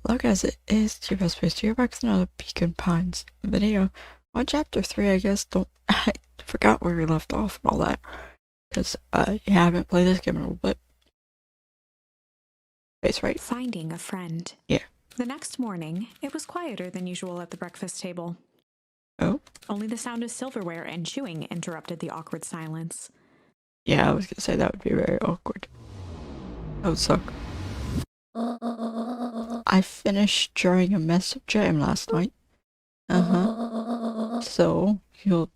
Look as it is to your best place to your back's another Beacon Pines video. On chapter 3, I guess, I forgot where we left off and all that. Because, I haven't played this game in a little bit. That's right. Finding a friend. Yeah. The next morning, it was quieter than usual at the breakfast table. Oh? Only the sound of silverware and chewing interrupted the awkward silence. Yeah, I was gonna say that would be very awkward. That would suck. I finished drawing a mess of jam last night. So,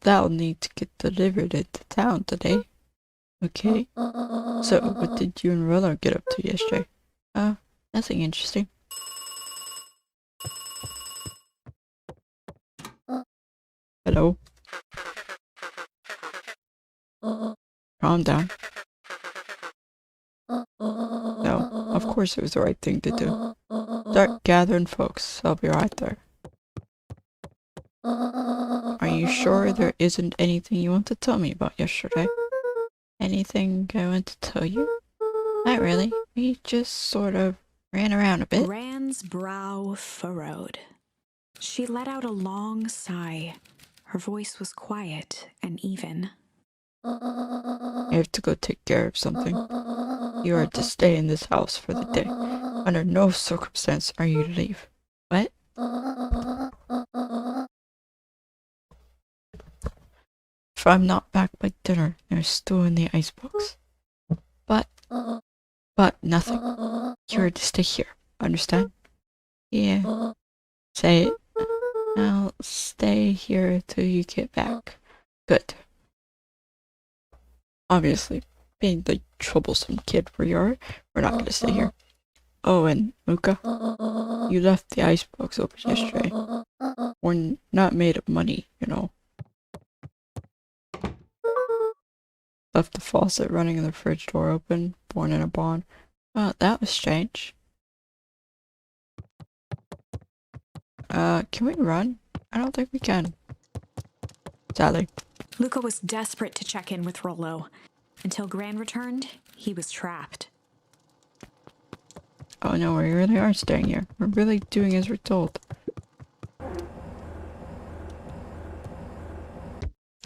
that'll need to get delivered into town today. Okay. So, what did you and Rilla get up to yesterday? Nothing interesting. Hello? Calm down. No, of course it was the right thing to do. Start gathering folks. I'll be right there. Are you sure there isn't anything you want to tell me about yesterday? Anything I want to tell you? Not really. We just sort of ran around a bit. Rand's brow furrowed. She let out a long sigh. Her voice was quiet and even. I have to go take care of something. You are to stay in this house for the day. Under no circumstance are you to leave. What? If I'm not back by dinner, there's still in the icebox. But nothing. You're to stay here. Understand? Yeah. Say it. I'll stay here till you get back. Good. Obviously, being the troublesome kid we are, we're not gonna stay here. Oh, and Luca, you left the icebox open yesterday. We're not made of money, you know. Left the faucet running and the fridge door open, born in a bond. Well, that was strange. Can we run? I don't think we can. Sadly. Luca was desperate to check in with Rollo. Until Gran returned, he was trapped. Oh no, we really are staying here. We're really doing as we're told.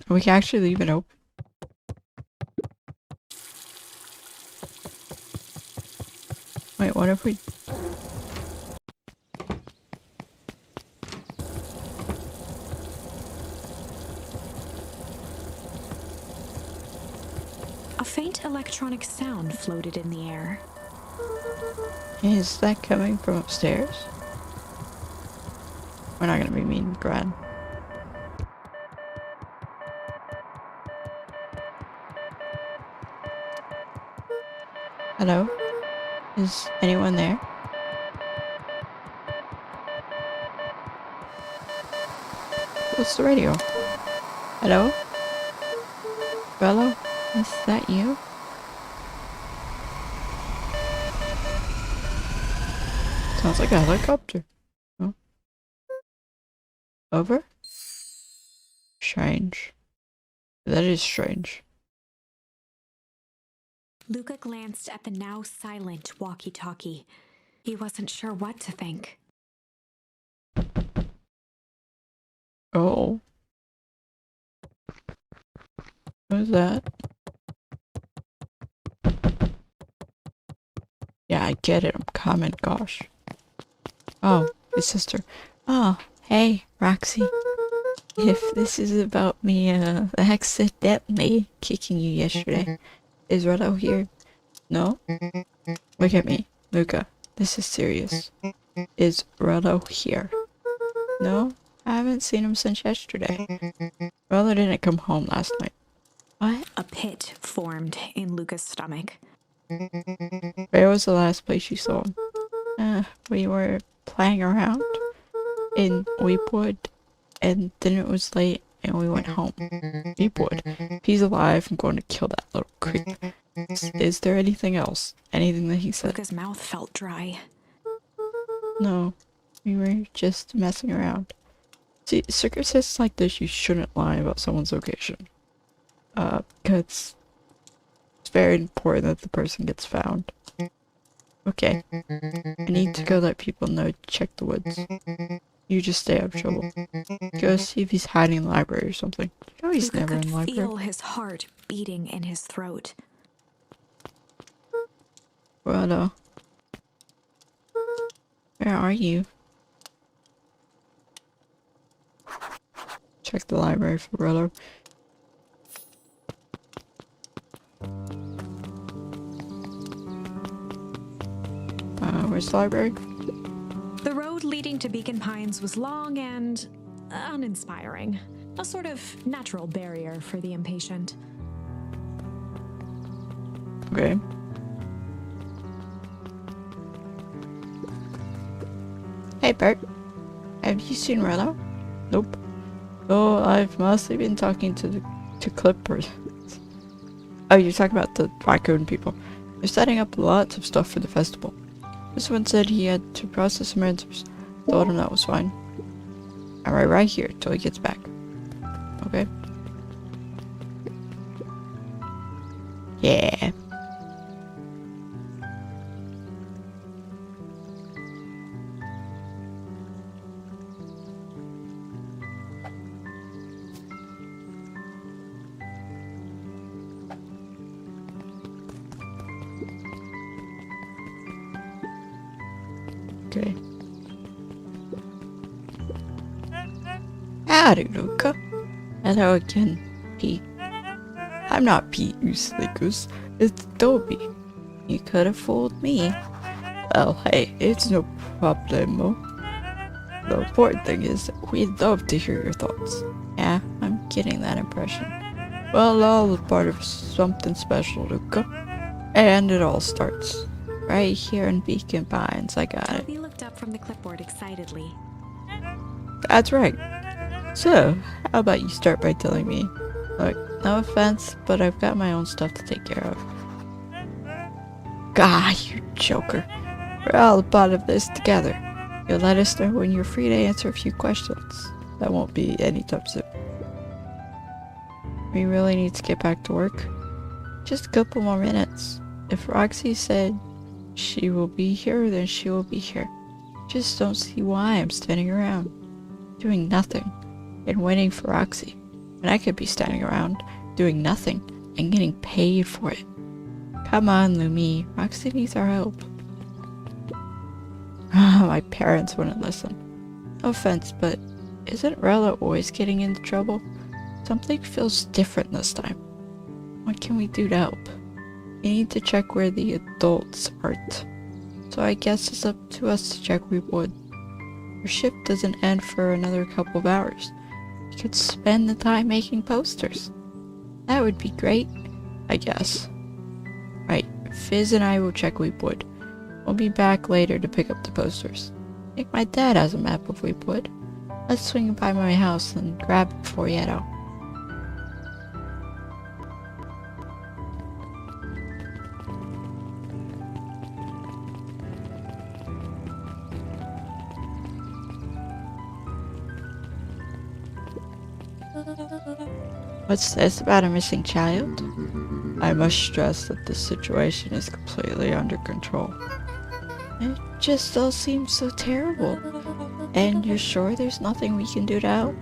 We can actually leave it open. Wait, what if we... A faint electronic sound floated in the air. Is that coming from upstairs? We're not gonna be mean, Gran. Hello? Is anyone there? What's the radio? Hello? Bello? Is that you? Sounds like a helicopter. Oh. Over? Strange. That is strange. Luca glanced at the now silent walkie-talkie. He wasn't sure what to think. Oh. What is that? Yeah, I get it. I'm coming. Gosh. Oh, his sister. Oh, hey, Roxy. If this is about me, accidentally kicking you yesterday, is Rado here? No? Look at me, Luca. This is serious. Is Rado here? No? I haven't seen him since yesterday. Rado didn't come home last night. What? A pit formed in Luca's stomach. Where was the last place you saw him? We were playing around in Weepwood, and then it was late, and we went home. Weepwood. If he's alive, I'm going to kill that little creep. Is there anything else? Anything that he said? Luca's mouth felt dry. No. We were just messing around. See, circumstances like this, you shouldn't lie about someone's location. Because it's very important that the person gets found. Okay. I need to go let people know to check the woods. You just stay out of trouble. Go see if he's hiding in the library or something. No, he's Luca never in could the library. feel his heart beating in his throat. Well, where are you? Check the library for Rollo. Where's the library? The road leading to Beacon Pines was long and uninspiring. A sort of natural barrier for the impatient. Okay. Hey, Bert. Have you seen Rollo? Nope. Oh, I've mostly been talking to clippers. Oh, you're talking about the raccoon people. They're setting up lots of stuff for the festival. This one said he had to process some answers. Told him that was fine. I'll write right here till he gets back. Okay? Yeah. Okay. Howdy, Luca. Hello again, Pete. I'm not Pete, you silly goose. It's Dobby. You could have fooled me. Well, hey, it's no problemo. The important thing is, we'd love to hear your thoughts. Yeah, I'm getting that impression. Well, all part of something special, Luca. And it all starts right here in Beacon Pines. I got it. Toby looked up from the clipboard excitedly. That's right. So, how about you start by telling me? Look, no offense, but I've got my own stuff to take care of. God, you joker. We're all a part of this together. You'll let us know when you're free to answer a few questions. That won't be anytime soon. We really need to get back to work. Just a couple more minutes. If Roxy said she will be here, then she will be here. Just don't see why I'm standing around, doing nothing, and waiting for Roxy. And I could be standing around, doing nothing, and getting paid for it. Come on, Lumi. Roxy needs our help. My parents wouldn't listen. No offense, but isn't Rella always getting into trouble? Something feels different this time. What can we do to help? We need to check where the adults aren't. So I guess it's up to us to check Weepwood. Our shift doesn't end for another couple of hours. We could spend the time making posters. That would be great, I guess. Right, Fizz and I will check Weepwood. We'll be back later to pick up the posters. I think my dad has a map of Weepwood. Let's swing by my house and grab it before we head out. What's this about a missing child? I must stress that the situation is completely under control. It just all seems so terrible. And you're sure there's nothing we can do to help?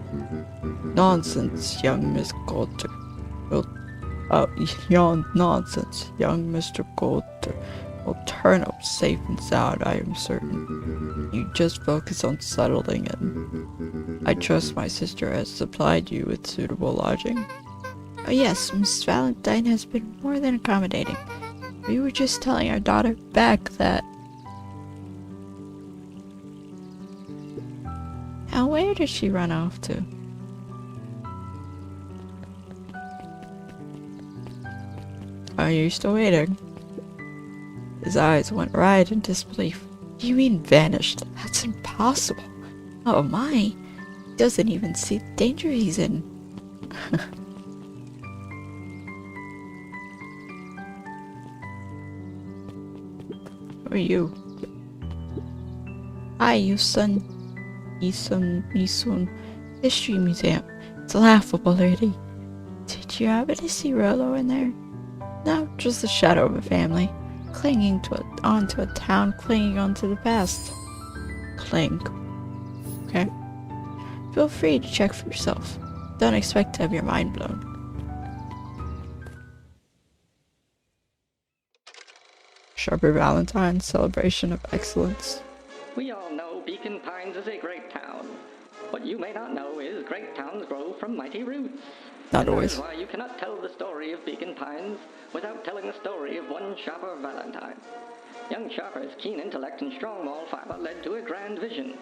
Nonsense, young Miss Coulter. Nonsense, young Mr. Coulter will turn up safe and sound, I am certain. You just focus on settling in. I trust my sister has supplied you with suitable lodging. Oh yes, Miss Valentine has been more than accommodating. We were just telling our daughter back that... Now where did she run off to? Are you still waiting? His eyes went wide in disbelief. You mean vanished? That's impossible. Oh my. He doesn't even see the danger he's in. Who are you? Hi, Yusun. Yusun. History Museum. It's laughable, lady. Did you happen to see Rolo in there? No, just the shadow of a family. onto a town clinging onto the past. Cling. Okay? Feel free to check for yourself. Don't expect to have your mind blown. Sharper Valentine, celebration of excellence. We all know Beacon Pines is a great town. What you may not know is great towns grow from mighty roots. Not And always. that is why you cannot tell the story of Beacon Pines without telling the story of one Sharper Valentine. Young Sharper's keen intellect and strong moral fiber led to a grand vision.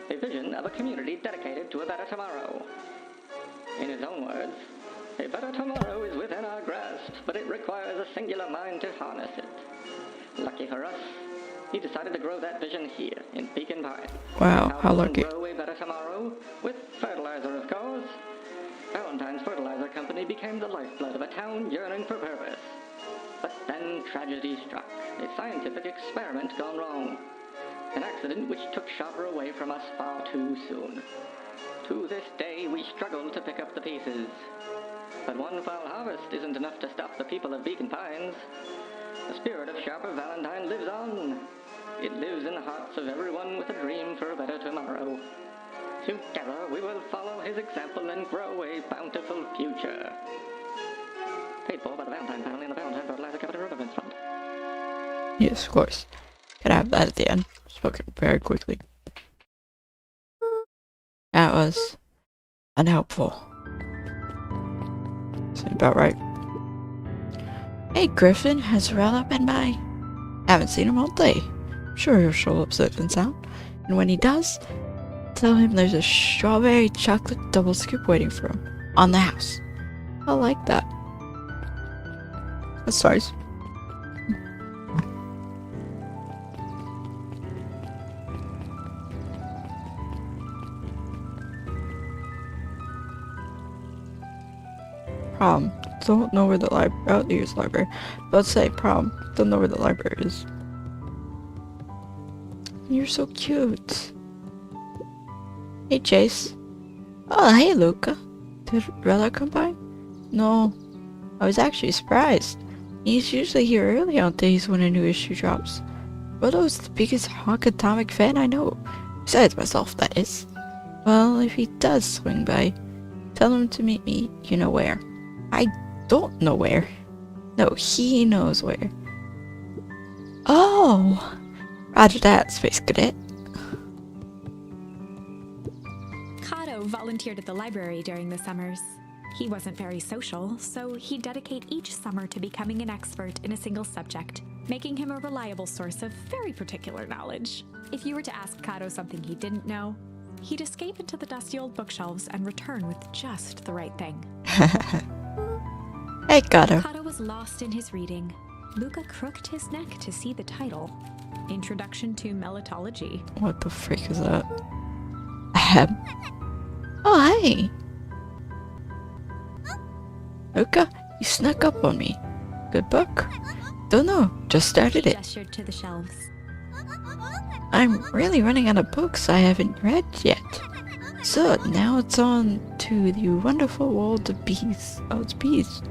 A vision of a community dedicated to a better tomorrow. In his own words, a better tomorrow is within our grasp, but it requires a singular mind to harness it. Lucky for us, he decided to grow that vision here in Beacon Pines. Wow, how lucky. Grow a better tomorrow with fertilizer, of course. Valentine's Fertilizer Company became the lifeblood of a town yearning for purpose. But then tragedy struck, a scientific experiment gone wrong. An accident which took Sharper away from us far too soon. To this day, we struggle to pick up the pieces. But one foul harvest isn't enough to stop the people of Beacon Pines. The spirit of Sharper Valentine lives on. It lives in the hearts of everyone with a dream for a better tomorrow. Together, we will follow his example and grow a bountiful future. Paid for by the Valentine family and the Valentine Fertilizer Company Riverbanks Fund. Yes, of course. Gotta have that at the end. Spoken very quickly. That was unhelpful. Seems about right. Hey Griffin, has Rella been by? Haven't seen him all day. I'm sure he'll show up safe and sound. And when he does, tell him there's a strawberry chocolate double scoop waiting for him. On the house. I like that. That's nice. Prom. Don't know where the library. Oh, here's the library. Let's say prom. Don't know where the library is. You're so cute. Hey, Chase. Oh, hey, Luca. Did Rella come by? No. I was actually surprised. He's usually here early on days when a new issue drops. Rella's the biggest Honkatomic fan I know. Besides myself, that is. Well, if he does swing by, tell him to meet me, you know where. I don't know where. No, he knows where. Oh! Roger that, Space Cadet. Kato volunteered at the library during the summers. He wasn't very social, so he'd dedicate each summer to becoming an expert in a single subject, making him a reliable source of very particular knowledge. If you were to ask Kato something he didn't know, he'd escape into the dusty old bookshelves and return with just the right thing. Hey, Kato. Kato was lost in his reading. Luca crooked his neck to see the title, Introduction to Melitology. What the freak is that? Ahem. Oh, hey! Luca, you snuck up on me. Good book? Don't know, just started He it. gestured to the shelves. I'm really running out of books I haven't read yet. So now it's on to the wonderful world of bees. Oh, it's bees.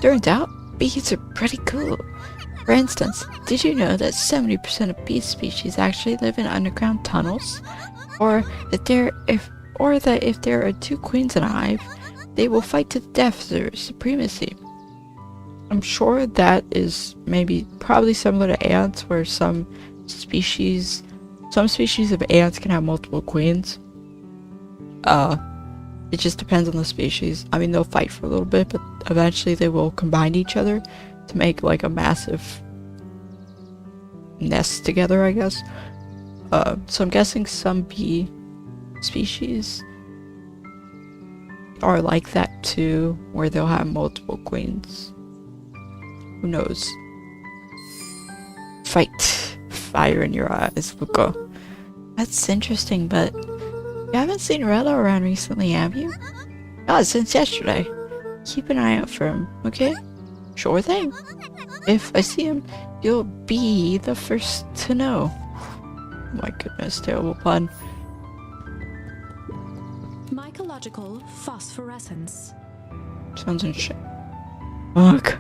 Turns out, bees are pretty cool. For instance, did you know that 70% of bee species actually live in underground tunnels? Or that if there are two queens in a hive, they will fight to the death for their supremacy. I'm sure that is probably similar to ants, where some species of ants can have multiple queens. It just depends on the species. I mean, they'll fight for a little bit, but eventually they will combine each other to make like a massive nest together, I guess. So I'm guessing some bee species are like that too, where they'll have multiple queens. Who knows? Fight. Fire in your eyes, Luca. That's interesting, but you haven't seen Rella around recently, have you? Not since yesterday. Keep an eye out for him, okay? Sure thing. If I see him, you'll be the first to know. Oh my goodness, terrible pun. Mycological phosphorescence. Sounds in shit. Ugh.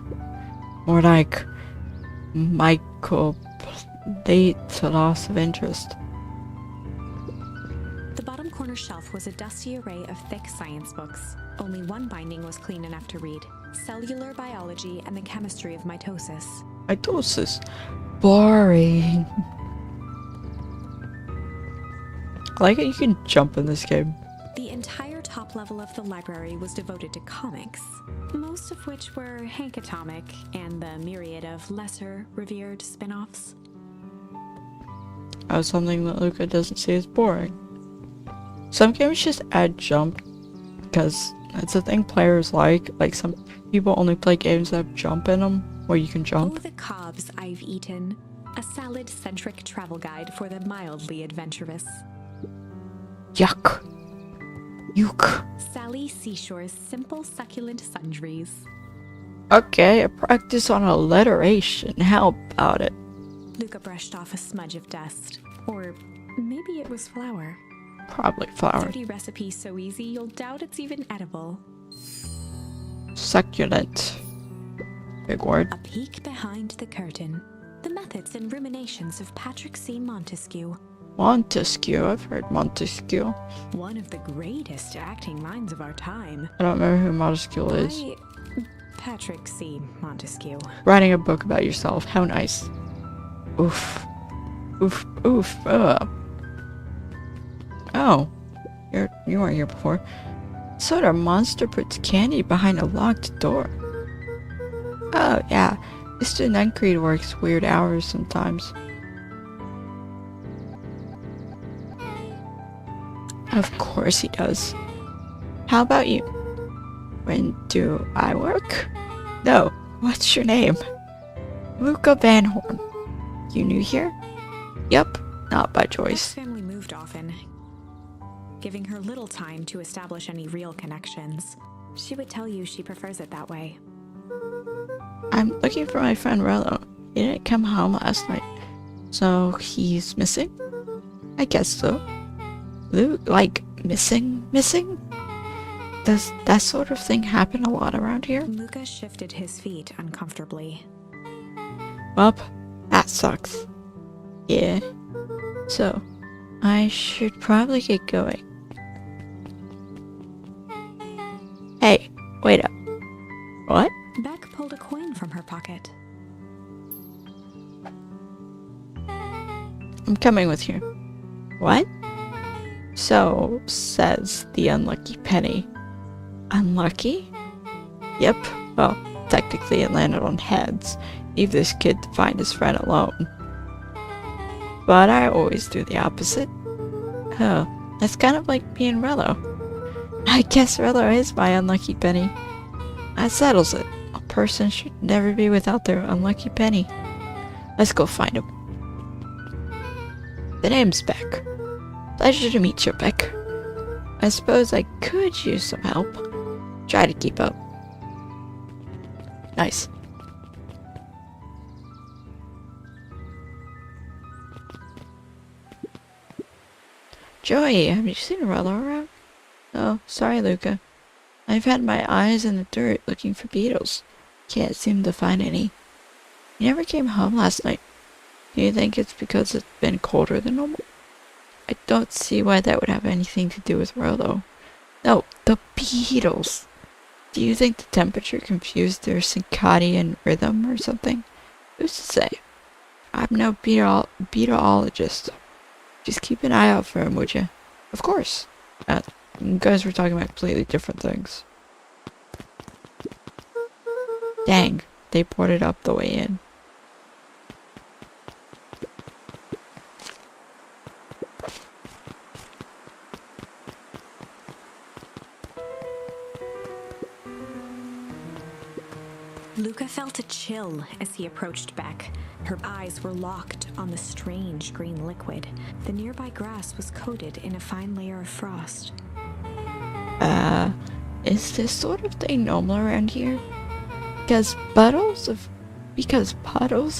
More like Michael late to loss of interest. The bottom corner shelf was a dusty array of thick science books. Only one binding was clean enough to read: Cellular Biology and the Chemistry of Mitosis. Mitosis. Boring. I like how you can jump in this game. The entire top level of the library was devoted to comics, most of which were Hank Atomic and the myriad of lesser revered spin-offs. As something that Luca doesn't see as boring. Some games just add jump because it's a thing players like. Like some people only play games that have jump in them, where you can jump. Oh, the cobs I've eaten. A salad-centric travel guide for the mildly adventurous. Yuck. Yuck. Sally Seashore's simple succulent sundries. Okay, a practice on alliteration. How about it? Luca brushed off a smudge of dust. Or maybe it was flour. Probably flour. 30 recipes so easy you'll doubt it's even edible. Succulent. Big word. A peek behind the curtain. The methods and ruminations of Patrick C. Montesquieu. Montesquieu. I've heard Montesquieu. One of the greatest acting minds of our time. I don't remember who Montesquieu is. Patrick C. Montesquieu. Writing a book about yourself. How nice. Oof. Oof. Oof. Ugh. Oh. You weren't here before. Soda monster puts candy behind a locked door. Oh, yeah. Mr. Nuncreed works weird hours sometimes. Of course he does. How about you? When do I work? No. What's your name? Luca Van Horn. You new here? Yup. Not by This choice. family moved often, giving her little time to establish any real connections. She would tell you she prefers it that way. I'm looking for my friend Rello. He didn't come home last night. So he's missing? I guess so. Luke, like, missing? Does that sort of thing happen a lot around here? Luca shifted his feet uncomfortably. Well, that sucks. Yeah. So, I should probably get going. Hey, wait up. What? Beck pulled a coin from her pocket. I'm coming with you. What? So, says the unlucky penny. Unlucky? Yep. Well, technically it landed on heads. Leave this kid to find his friend alone. But I always do the opposite. Oh, that's kind of like me and Rello. I guess Rello is my unlucky penny. That settles it. A person should never be without their unlucky penny. Let's go find him. The name's Beck. Pleasure to meet you, Beck. I suppose I could use some help. Try to keep up. Nice. Joey, have you seen Rello around? Oh, sorry, Luca. I've had my eyes in the dirt looking for beetles. Can't seem to find any. He never came home last night. Do you think it's because it's been colder than normal? I don't see why that would have anything to do with Rollo. No, the beetles. Do you think the temperature confused their circadian rhythm or something? Who's to say? I'm no beetleologist. Just keep an eye out for him, would you? Of course. You guys were talking about completely different things. Dang, they boarded up the way in. Luca felt a chill as he approached Beck. Her eyes were locked on the strange green liquid. The nearby grass was coated in a fine layer of frost. Is this sort of thing normal around here? Because puddles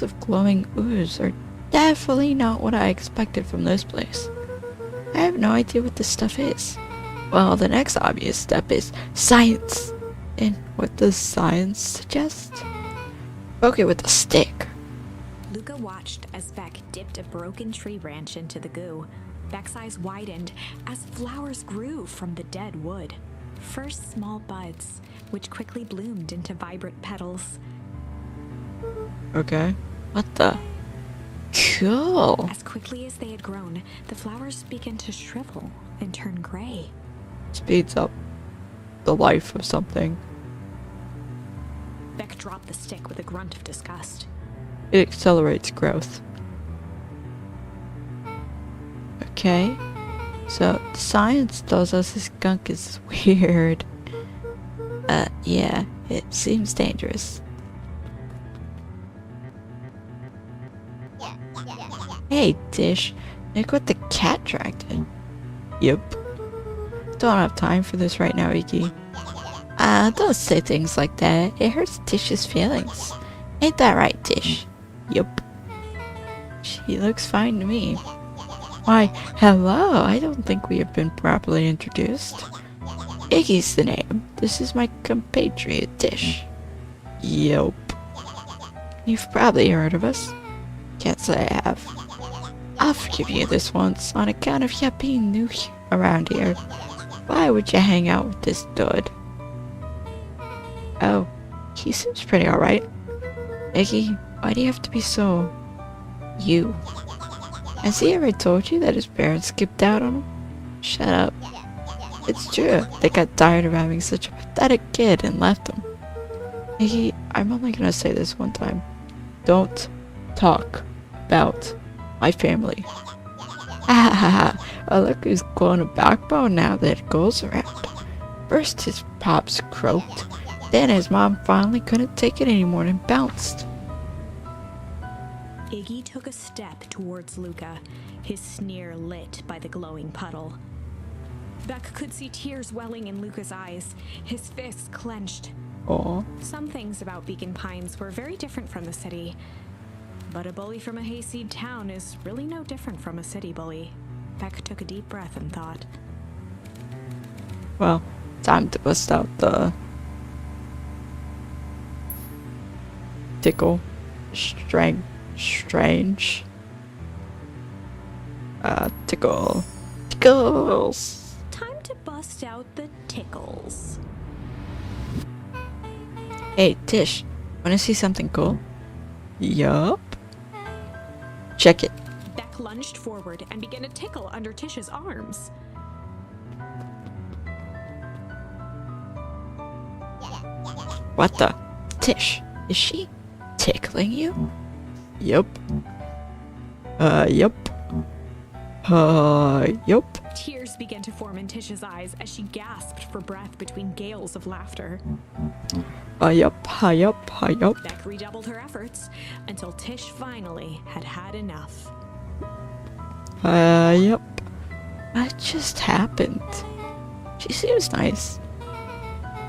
of glowing ooze are definitely not what I expected from this place. I have no idea what this stuff is. Well, the next obvious step is science. And what does science suggest? Poke it with a stick. Luca watched as Beck dipped a broken tree branch into the goo. Beck's eyes widened as flowers grew from the dead wood. First small buds, which quickly bloomed into vibrant petals. Okay. What the? Cool. As quickly as they had grown, the flowers began to shrivel and turn gray. Speeds up the life of something. Beck dropped the stick with a grunt of disgust. It accelerates growth. Okay. So, science tells us this skunk is weird. Yeah, it seems dangerous. Hey, Dish. Look what the cat dragged in. Yep. Don't have time for this right now, Iggy. Don't say things like that. It hurts Dish's feelings. Ain't that right, Dish? Yup. She looks fine to me. Why, hello, I don't think we have been properly introduced. Iggy's the name. This is my compatriot, Dish. Yup. You've probably heard of us. Can't say I have. I'll forgive you this once, on account of you being new around here. Why would you hang out with this dud? Oh, he seems pretty alright. Iggy, why do you have to be so... you? Has he ever told you that his parents skipped out on him? Shut up. It's true, they got tired of having such a pathetic kid and left him. Iggy, I'm only gonna say this one time. Don't talk about my family. Ha ha ha. Oh, look who's growing a backbone now that it goes around. First his pops croaked, then his mom finally couldn't take it anymore and bounced. Iggy took a step towards Luca, his sneer lit by the glowing puddle. Beck could see tears welling in Luca's eyes, his fists clenched. Aw. Some things about Beacon Pines were very different from the city, but a bully from a hayseed town is really no different from a city bully. Beck took a deep breath and thought. Well, time to bust out the... tickle. Strange. Tickle. Tickles! Time to bust out the tickles. Hey, Tish, wanna see something cool? Yup. Check it. Beck lunged forward and began to tickle under Tish's arms. What the? Tish, is she tickling you? Yup. Yup. Yup. Tears began to form in Tish's eyes as she gasped for breath between gales of laughter. Yup. Yup. Beck redoubled her efforts until Tish finally had had enough. Yup. What just happened? She seems nice.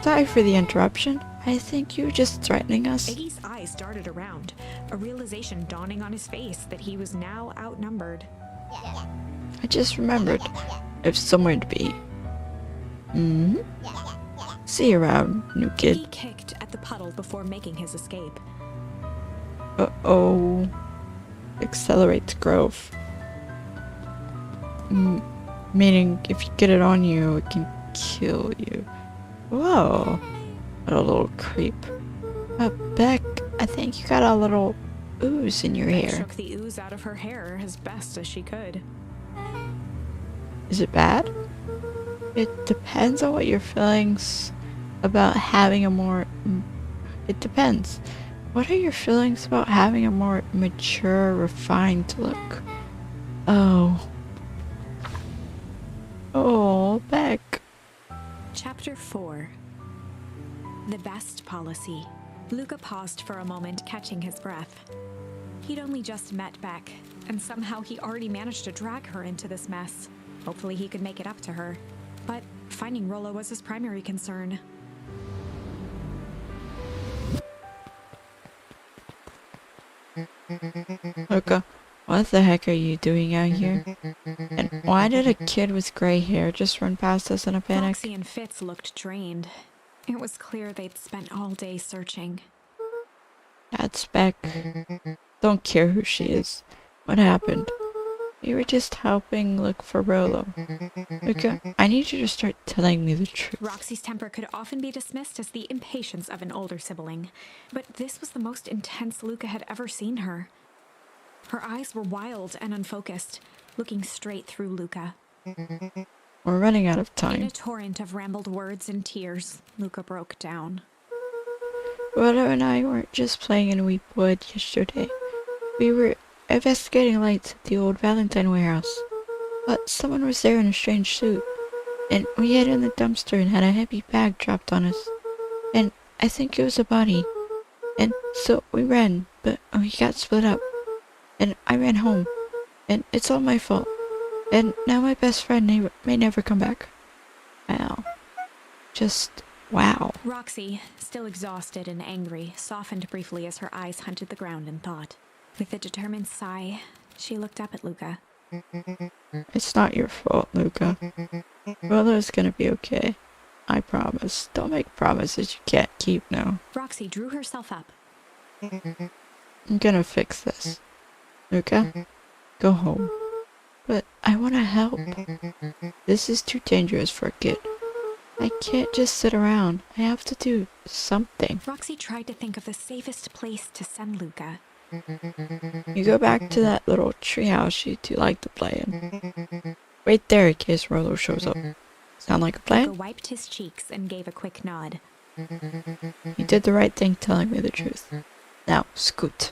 Sorry for the interruption. I think you were just threatening us. Iggy's eyes darted around, a realization dawning on his face that he was now outnumbered. I just remembered. I have somewhere to be. See you around, new kid. Iggy kicked at the puddle before making his escape. Uh-oh. Accelerates growth. Meaning, if you get it on you, it can kill you. Whoa. What a little creep. Beck, I think you got a little ooze in your Beck hair. shook the ooze out of her hair as best as she could. Is it bad? It depends on what your feelings about having a more... It depends. What are your feelings about having a more mature, refined look? Oh. Oh, Beck. Chapter 4. The Best Policy. Luca paused for a moment, catching his breath. He'd only just met Beck, and somehow he already managed to drag her into this mess. Hopefully he could make it up to her. But finding Rollo was his primary concern. Luca, what the heck are you doing out here? And why did a kid with gray hair just run past us in a panic? Roxy and Fitz looked drained. It was clear they'd spent all day searching. That's Beck. Don't care who she is. What happened? We were just helping look for Rolo. Luca, I need you to start telling me the truth. Roxy's temper could often be dismissed as the impatience of an older sibling, but this was the most intense Luca had ever seen her. Her eyes were wild and unfocused, looking straight through Luca. We're running out of In time. a torrent of rambled words and tears, Luca broke down. Rolo and I weren't just playing in Weep Wood yesterday. We were investigating lights at the old Valentine warehouse. But someone was there in a strange suit. And we hid in the dumpster and had a heavy bag dropped on us. And I think it was a body. And so we ran, but we got split up. And I ran home. And it's all my fault. And now my best friend may never come back. Wow. Just wow. Roxy, still exhausted and angry, softened briefly as her eyes hunted the ground in thought. With a determined sigh, she looked up at Luca. It's not your fault, Luca. Rolo's gonna be okay. I promise. Don't make promises you can't keep now. Roxy drew herself up. I'm gonna fix this. Luca, go home. But I wanna help. This is too dangerous for a kid. I can't just sit around. I have to do something. Roxy tried to think of the safest place to send Luca. You go back to that little treehouse you two like to play in. Wait there in case Rolo shows up. Sound like a Luca plan? wiped his cheeks and gave a quick nod. You did the right thing telling me the truth. Now, scoot.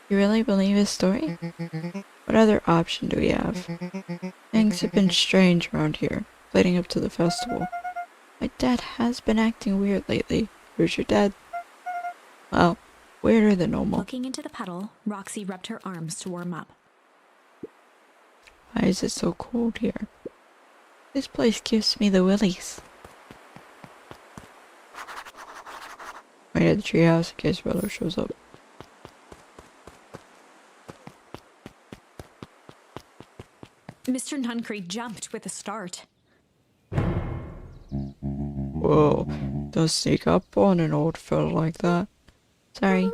You really believe his story? What other option do we have? Things have been strange around here, leading up to the festival. My dad has been acting weird lately. Who's your dad? Well, weirder than normal. Looking into the puddle, Roxy rubbed her arms to warm up. Why is it so cold here? This place gives me the willies. Wait at the treehouse in case Rolo shows up. Mr. Nuncreed jumped with a start. Whoa, don't sneak up on an old fellow like that. Sorry,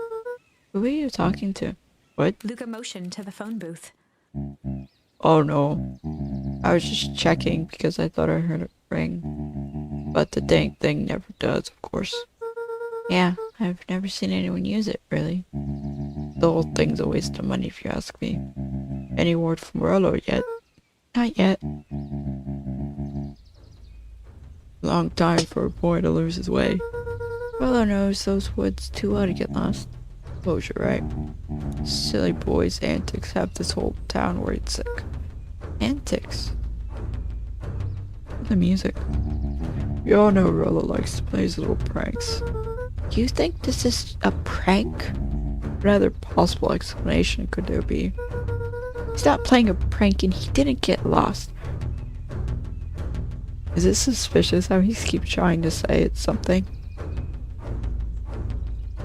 who are you talking to? What? Luca motioned to the phone booth. Oh no, I was just checking because I thought I heard it ring. But the dang thing never does, of course. Yeah, I've never seen anyone use it, really. The whole thing's a waste of money if you ask me. Any word from Rolo yet? Not yet. Long time for a boy to lose his way. Rolo knows those woods too well to get lost. Suppose you're right. Silly boy's antics have this whole town worried sick. Antics? The music. You all know Rolo likes to play his little pranks. You think this is a prank? What other possible explanation could there be? He's not playing a prank and he didn't get lost. Is it suspicious how he keeps trying to say it's something?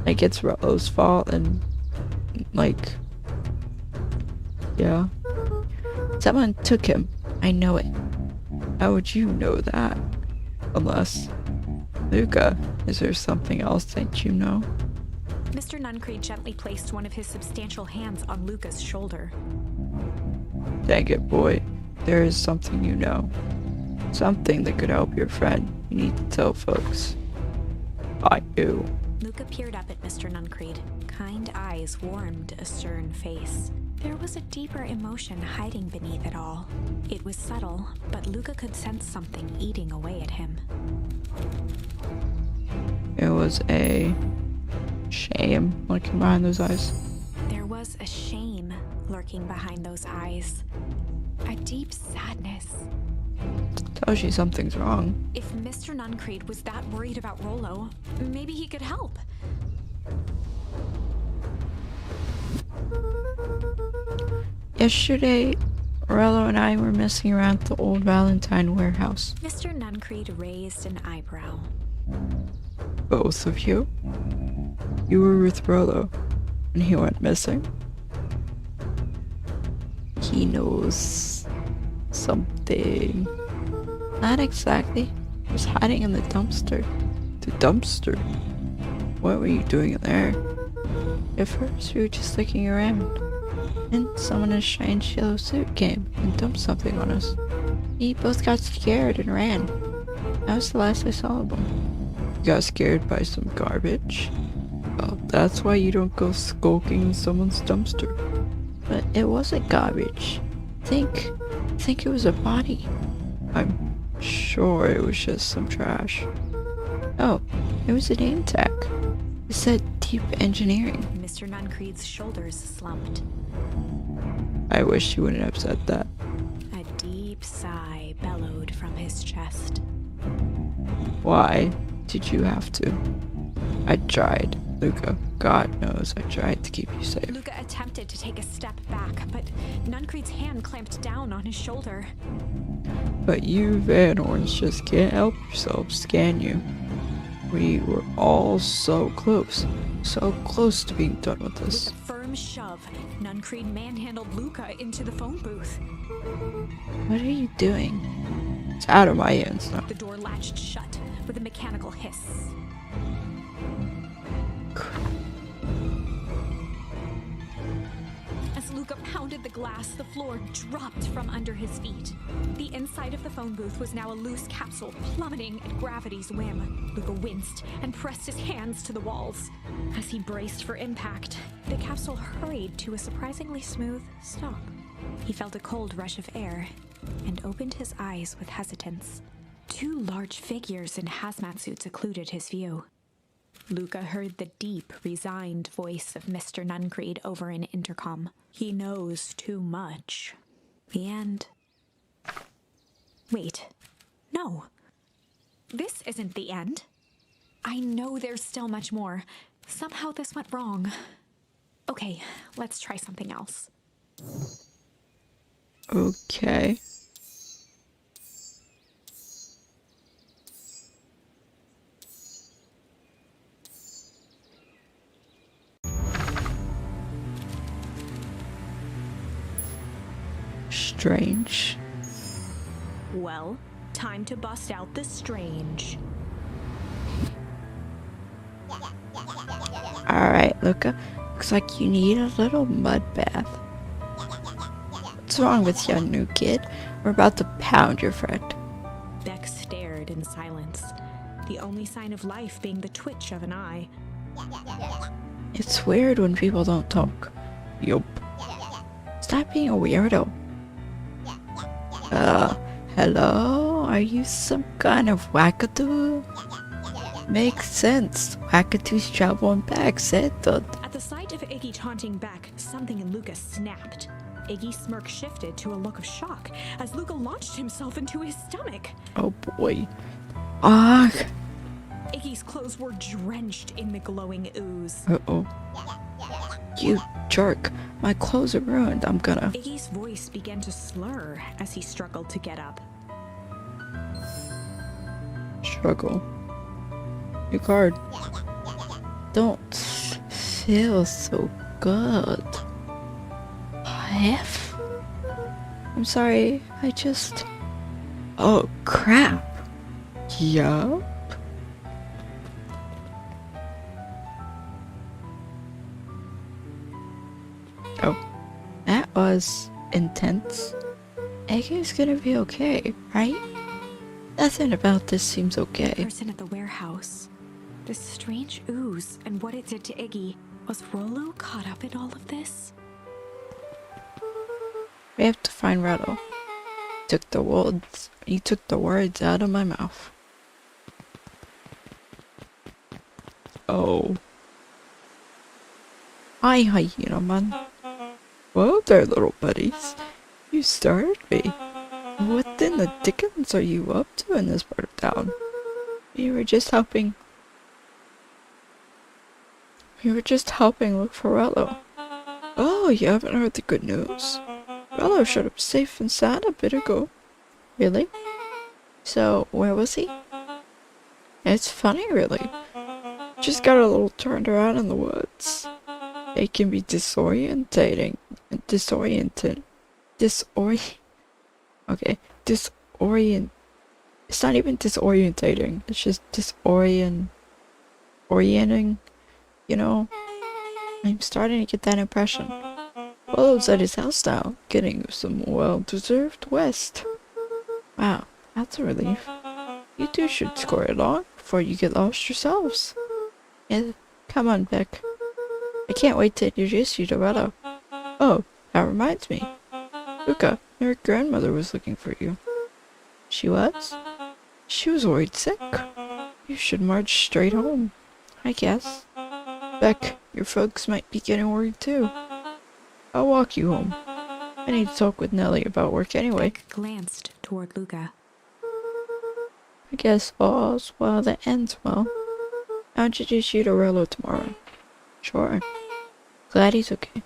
Like it's Rolo's fault and, like, yeah. Someone took him. I know it. How would you know that? Unless... Luca, is there something else that you know? Mr. Nuncreed gently placed one of his substantial hands on Luca's shoulder. Dang it, boy. There is something you know. Something that could help your friend. You need to tell folks. I do. Luca peered up at Mr. Nuncreed. Kind eyes warmed a stern face. There was a deeper emotion hiding beneath it all. It was subtle, but Luca could sense something eating away at him. It was a shame looking behind those eyes. There was a shame lurking behind those eyes. A deep sadness. Tells you something's wrong. If Mr. Nuncreed was that worried about Rolo, maybe he could help. Yesterday, Rolo and I were messing around the old Valentine warehouse. Mr. Nuncreed raised an eyebrow. Both of you? You were with Rolo, and he went missing? He knows something. Not exactly. He was hiding in the dumpster. The dumpster? What were you doing in there? At first, we were just looking around. Then someone in a strange yellow suit came and dumped something on us. We both got scared and ran. That was the last I saw of them. You got scared by some garbage? Well, that's why you don't go skulking in someone's dumpster. But it wasn't garbage. Think it was a body. I'm sure it was just some trash. Oh, it was a name tag. It said Deep Engineering. Mr. Nuncreed's shoulders slumped. I wish you wouldn't have said that. A deep sigh bellowed from his chest. Why did you have to? I tried, Luca. God knows I tried to keep you safe. Luca attempted to take a step back, but Nuncreed's hand clamped down on his shoulder. But you Van Horns just can't help yourselves, can you? We were all so close to being done with this. With a firm shove, Nuncreed manhandled Luca into the phone booth. What are you doing? It's out of my hands now. The door latched shut with a mechanical hiss. As Luca pounded the glass, the floor dropped from under his feet. The inside of the phone booth was now a loose capsule plummeting at gravity's whim. Luca winced and pressed his hands to the walls. As he braced for impact, the capsule hurried to a surprisingly smooth stop. He felt a cold rush of air and opened his eyes with hesitance. Two large figures in hazmat suits occluded his view. Luca heard the deep, resigned voice of Mr. Nuncreed over an intercom. He knows too much. The end. Wait. No. This isn't the end. I know there's still much more. Somehow this went wrong. Okay, let's try something else. Okay. Strange. Well, time to bust out the strange. Alright, Luca. Looks like you need a little mud bath. What's wrong with you, new kid? We're about to pound your friend. Beck stared in silence, the only sign of life being the twitch of an eye. It's weird when people don't talk. Yup. Stop being a weirdo. Hello? Are you some kind of wackadoo? Makes sense. Wackatoos travel in packs, eh? At the sight of Iggy taunting Beck, something in Luca snapped. Iggy's smirk shifted to a look of shock as Luca launched himself into his stomach. Oh boy. Ah. Iggy's clothes were drenched in the glowing ooze. Uh-oh. You jerk. My clothes are ruined. I'm gonna... Iggy's voice began to slur as he struggled to get up. struggle. Your card. Don't feel so good. F? I'm sorry, I just... Oh, crap. Yup. Oh, that was intense. Eggy's gonna be okay, right? Nothing about this seems okay. The person at the warehouse. This strange ooze and what it did to Iggy. Was Rollo caught up in all of this? We have to find Rollo. He took the words out of my mouth. Oh. Hi, hyena man. Well there, little buddies. You started me. What in the dickens are you up to in this part of town? We were just helping look for Rollo. Oh, you haven't heard the good news? Rollo showed up safe and sound a bit ago. Really? So, where was he? It's funny, really. Just got a little turned around in the woods. It can be disorientating. It's not even disorientating. It's just orienting. You know, I'm starting to get that impression. Willow's at his house now, getting some well-deserved rest. Wow, that's a relief. You two should score along before you get lost yourselves. Yeah, come on, Beck. I can't wait to introduce you to Retta. Oh, that reminds me. Luca, your grandmother was looking for you. She was? She was worried sick. You should march straight home, I guess. Beck, your folks might be getting worried too. I'll walk you home. I need to talk with Nellie about work anyway. Beck glanced toward Luca. I guess all's well that ends well. I'll introduce you to Rolo tomorrow. Sure. Glad he's okay.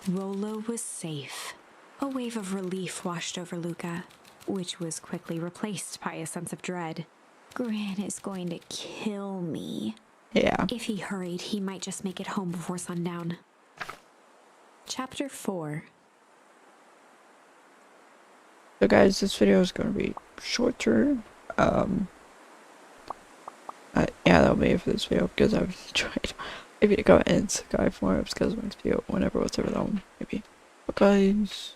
Rolo was safe. A wave of relief washed over Luca, which was quickly replaced by a sense of dread. Gran is going to kill me. Yeah. If he hurried, he might just make it home before sundown. Chapter 4. So guys, this video is going to be shorter. Yeah, that'll be it for this video because I've enjoyed. Maybe go and subscribe for more because of my video whenever, whatever that one maybe. But guys.